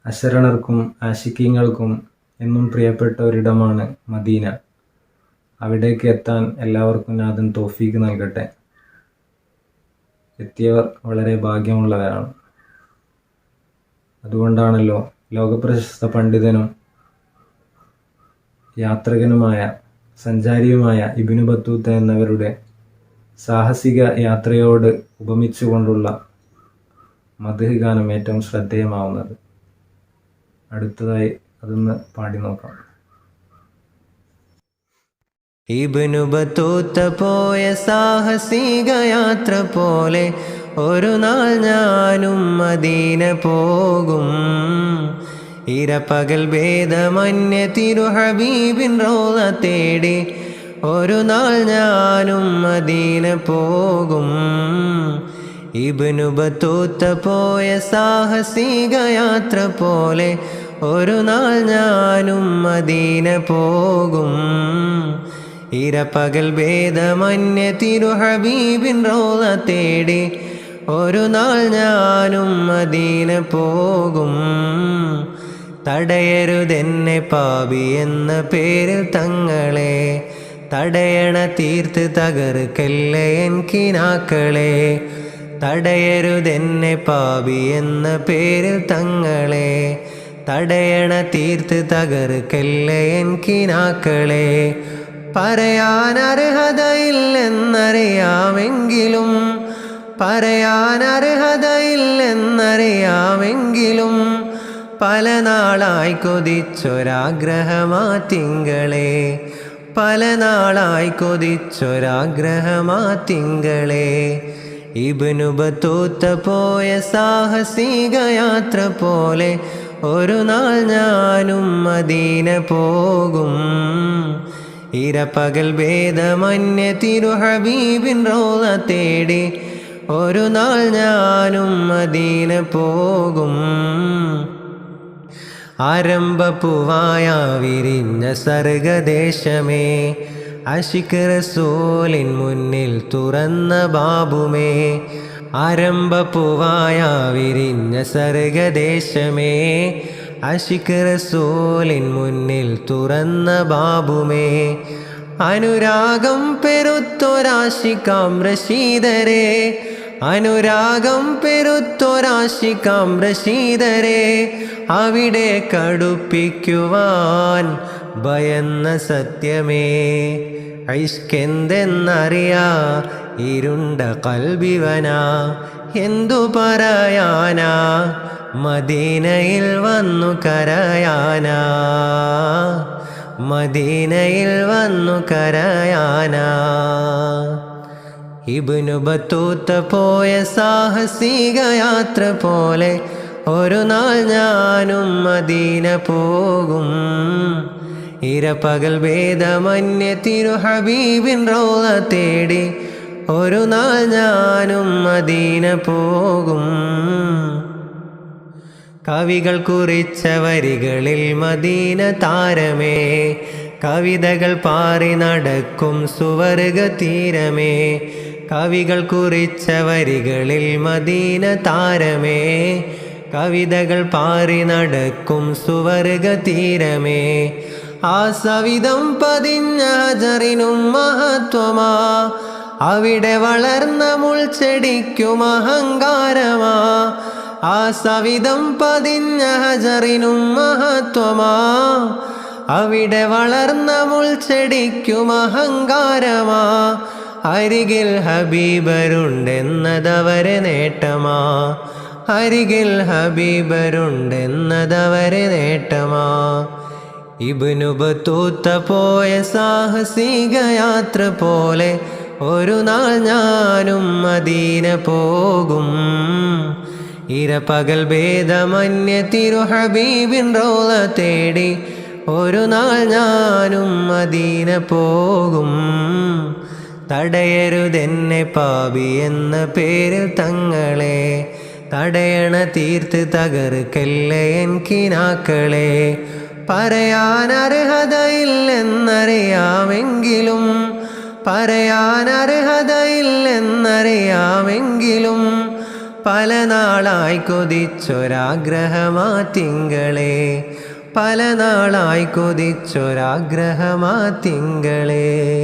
അശരണർക്കും ആശിക്കീങ്ങൾക്കും എന്നും പ്രിയപ്പെട്ട ഒരിടമാണ് മദീന. അവിടേക്ക് എത്താൻ എല്ലാവർക്കും നാഥൻ തൗഫീക്ക് നൽകട്ടെ. എത്തിയവർ വളരെ ഭാഗ്യമുള്ളവരാണ്. അതുകൊണ്ടാണല്ലോ ലോകപ്രശസ്ത പണ്ഡിതനും യാത്രികനുമായ സഞ്ചാരിയുമായ ഇബ്നു ബത്തൂത്ത എന്നവരുടെ സാഹസിക യാത്രയോട് ഉപമിച്ചുകൊണ്ടുള്ള മദ്ഹ് ഗാനം ഏറ്റവും ശ്രദ്ധേയമാവുന്നത്. അടുത്തതായി അതൊന്ന് പാടി നോക്കാം. ഇബ്നു ബത്തൂത്ത പോയ സാഹസിക യാത്ര പോലെ ഒരു നാൾ ഞാനും മദീന പോകും. ഇരപകൽ ഭേദമന്യ തിരുഹബീബിൻ റൗള തേടി ഒരു നാൾ ഞാനും മദീന പോകും. ഇബ്നു ബത്തൂത്ത പോയ സാഹസിക യാത്ര പോലെ ഒരു നാൾ ഞാനും മദീന പോകും. ഇരപകൽ ഭേദമന്യ തിരുഹബീബിൻ റൗള തേടി ഒരു നാൾ ഞാനും മദീന പോകും. തടയരുതെന്നെ പാപി എന്ന പേരിൽ തങ്ങളെ, തടയണ തീർത്ത് തകർക്കല്ലേ എൻ കിനാക്കളെ. തടയരുതെന്നെ പാപി എന്ന പേരിൽ തങ്ങളെ, തടയണ തീർത്ത് തകർക്കല്ലേ എൻ കിനാക്കളെ. പറയാൻ അർഹതയില്ലെന്നറിയാമെങ്കിലും, പറയാൻ അർഹതയില്ലെന്നറിയാമെങ്കിലും പല നാളായി കൊതിച്ചൊരാഗ്രഹമാ തിങ്കളെ, പല നാളായി കൊതിച്ചൊരാഗ്രഹമാ തിങ്കളെ. ഇബ്നു ബത്തൂത്ത പോയ സാഹസിക യാത്ര പോലെ ഒരു നാൾ ഞാനും മദീന പോകും. ഇരപകൽ ഭേദമന്യ തിരുഹബീബിൻ റൗള തേടി ഒരു നാൾ ഞാനും മദീന പോകും. ആരംഭപ്പൂവായ വിരിഞ്ഞ സർഗദേശമേ, അശിഖ് റസൂലിൻ മുന്നിൽ തുറന്ന ബാബുമേ. ആരംഭപ്പൂവായ വിരിഞ്ഞ സർഗദേശമേ, അശിഖ് റസൂലിൻ മുന്നിൽ തുറന്ന ബാബുമേ. അനുരാഗം പെരുത്തൊരാശിക്കാം റഷീദരെ, അനുരാഗം പെരുത്തൊരാശിക്കാം റഷീദരെ. അവിടെ കടുപ്പിക്കുവാൻ ഭയന്ന സത്യമേ, ഇഷ്കെന്തെന്നറിയാ ഇരുണ്ട കൽബിവനാ. എന്തു പറയാനാ മദീനയിൽ വന്നു കരയാനാ, മദീനയിൽ വന്നു കരയാനാ. ഇബ്നു ബത്തൂത്ത പോയ സാഹസിക യാത്ര പോലെ ഒരു നാൾ ഞാനും മദീന പോകും. ഇരപകൽ ഭേദമന്യ തിരുഹബീബിൻ റൗള തേടി ഒരു നാൾ ഞാനും മദീന പോകും. കവികൾ കുറിച്ച വരികളിൽ മദീന താരമേ, കവിതകൾ പാറി നടക്കും സുവർഗ തീരമേ. കവികൾ കുറിച്ച വരികളിൽ മദീന താരമേ, കവിതകൾ പാറി നടക്കും സുവർഗ തീരമേ. ആ സവിധം പതിഞ്ഞ ഹജറിനും മഹത്വമാ, അവിടെ വളർന്ന മുൾച്ചെടിക്കും അഹങ്കാരമാ. ആ സവിധം പതിഞ്ഞ ഹജറിനും മഹത്വമാ, അവിടെ വളർന്ന മുൾച്ചെടിക്കും അഹങ്കാരമാ. അരികിൽ ഹബീബരുണ്ടെന്നതവരെ നേട്ടമാ, അരികിൽ ഹബീബരുണ്ടെന്നതവരെ നേട്ടമാ. ഇബ്നു ബത്തൂത്ത പോയ സാഹസിക യാത്ര പോലെ ഒരു നാൾ ഞാനും മദീന പോകും. ഇരപകൽ ഭേദമന്യ തിരുഹബീബിൻ റൗള തേടി ഒരു നാൾ ഞാനും മദീന പോകും. തടയരുതെന്നെ പാപി എന്ന പേരിൽ തങ്ങളെ, തടയണ തീർത്ത് തകർക്കല്ലേ എൻ കിനാക്കളെ. പറയാൻ അർഹതയില്ലെന്നറിയാമെങ്കിലും, പറയാൻ അർഹതയില്ലെന്നറിയാമെങ്കിലും പല നാളായി കൊതിച്ചൊരാഗ്രഹമാ തിങ്കളേ, പല നാളായി കൊതിച്ചൊരാഗ്രഹമാ തിങ്കളേ.